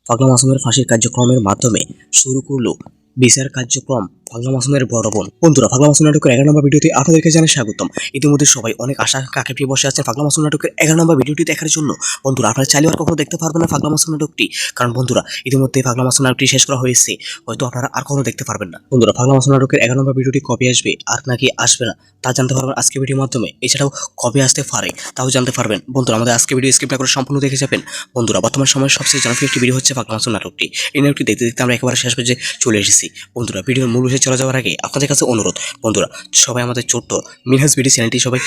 পাগলা মাসুমের ফাঁসির কার্যক্রমের মাধ্যমে শুরু করলো বিচার কার্যক্রম পাগলা মাসুমের বড় বোন। বন্ধুরা, পাগলা মাসুম নাটকের 11 নম্বর ভিডিওতে আপনাদেরকে জানাই স্বাগতম। ইতিমধ্যে সবাই অনেক আশা কাকে পেয়ে বসে আছেন পাগলা মাসুম নাটকের 11 নম্বর ভিডিওটি দেখার জন্য। বন্ধুরা, আপনারা চাইলেও আর কখনো দেখতে পারবেন না পাগলা মাসুম নাটকটি, কারণ বন্ধুরা ইতিমধ্যে পাগলা মাসুম নাটকটি শেষ করা হয়েছে, হয়তো আপনারা আর কখনো দেখতে পারবেন না। বন্ধুরা, পাগলা মাসুম নাটকের 11 নম্বর ভিডিওটি কবে আসবে আর নাকি আসবে না তা জানতে পারবেন আজকে ভিডিওর মাধ্যমে। এছাড়াও কবে আসতে পারে তাও জানতে পারবেন। বন্ধুরা, আমাদের আজকে ভিডিও স্কিপ না করে সম্পূর্ণ দেখে যাবেন। বন্ধুরা, বর্তমান সময়ের সবচেয়ে জনপ্রিয় একটি ভিডিও হচ্ছে পাগলা মাসুম নাটকটি। এই নাটকটি দেখতে দেখতে আমরা একেবারে শেষ পর্যায়ে চলে এসেছি। বন্ধুরা, ভিডিওর মূল বিষয়ে চলে যাওয়ার আগে আপনাদের কাছে অনুরোধ, বন্ধুরা সবাই আমাদের ছোট্ট মিনহাজ ভিডিও চ্যানেলটি সবাই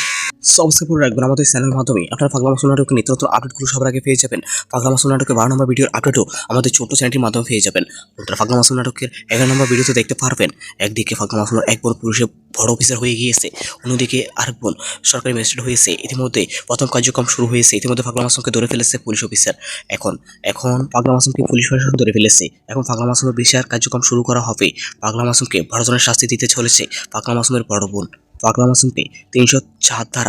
সাবস্ক্রাইব করে রাখবেন। আমাদের চ্যানেলের মাধ্যমে আপনারা পাগলা মাসুম নাটকের নিত্য নতুন আপডেটগুলো সবার আগে পেয়ে যাবেন। পাগলা মাসুম নাটকের 12 নম্বর ভিডিওর আপডেটও আমাদের ছোট্ট চ্যানেলটির মাধ্যমে পেয়ে যাবেন। বন্ধুরা, পাগলা মাসুম নাটকের 11 নম্বর ভিডিওতে দেখতে পারবেন একদিকে পাগলা মাসুমের এক বোন পুলিশের বড় অফিসার হয়ে গিয়েছে, অন্যদিকে আরেক বোন সরকারি ম্যাজিস্ট্রেট হয়েছে। ইতিমধ্যে প্রথম কার্যক্রম শুরু হয়েছে। ইতিমধ্যে পাগলা মাসুমকে ধরে ফেলেছে পুলিশ অফিসার। এখন এখন পাগলা মাসুমকে পুলিশ প্রশাসন ধরে ফেলেছে। এখন পাগলা মাসুমের বিচার কার্যক্রম শুরু করা হবে। পাগলা মাসুমকে বড় ধরনের শাস্তি দিতে চলেছে পাগলা মাসুমের বড় বোন। পাগলা মাসুমকে 304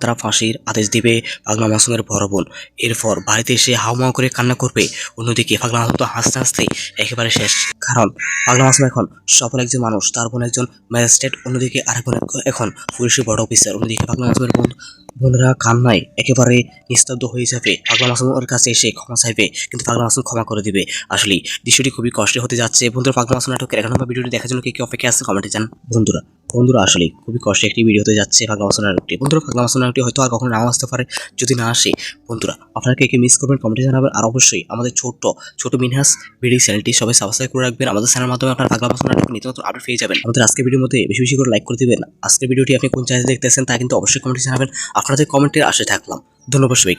ধারা ফাঁসির আদেশ দিবে পাগলা মাসুমের বড় বোন। এরপর বাড়িতে এসে হাউমাউ করে কান্না করবে। অন্যদিকে পাগলা মাসুম তো হাসতে হাসতে একেবারে শেষ, কারণ পাগলা মাসুম এখন সফল একজন মানুষ, তার বোন একজন ম্যাজিস্ট্রেট, অন্যদিকে আরেক বোন এখন পুলিশের বড় অফিসার। অন্যদিকে পাগলা মাসুমের বোনরা কান্নায় একেবারে নিস্তব্ধ হয়ে যাবে। পাগলা মাসুমের কাছে এসে ক্ষমা চাইবে, কিন্তু পাগলা মাসুম ক্ষমা করে দিবে। আসলে দৃশ্যটি খুবই কষ্টের হতে যাচ্ছে। বন্ধুরা, পাগলা মাসুম নাটকের 11 নম্বর ভিডিওটি দেখার জন্য কি অপেক্ষা আছে কমেন্টে জানান। বন্ধুরা বন্ধুরা আসলে খুবই কষ্টের একটি ভিডিও হতে যাচ্ছে পাগলা মাসুম নাটকটি। বন্ধুরা, পাগলা মাসুম নাটকটি হয়তো আর কখনো নাও আসতে পারে। যদি না আসে, বন্ধুরা আপনারা কে মিস করবেন কমেন্টে জানাবেন। আর অবশ্যই আমাদের ছোট মিনহাস ভিডিও চ্যানেলটি সবাই সাবস্ক্রাইব করে রাখবেন। আমাদের চ্যানেলের মাধ্যমে আপনারা পাগলা মাসুম নাটকের নিত্য নতুন আপডেট পেয়ে যাবেন। আমাদের আজকের ভিডিওর মধ্যে বেশি বেশি করে লাইক করে দিবেন। আজকের ভিডিওটি আপনি কোন চ্যানেলে দেখতেছেন তা কিন্তু অবশ্যই কমেন্টে জানাবেন। আপনাদের কমেন্টের আশায় থাকলাম। ধন্যবাদ সবাইকে।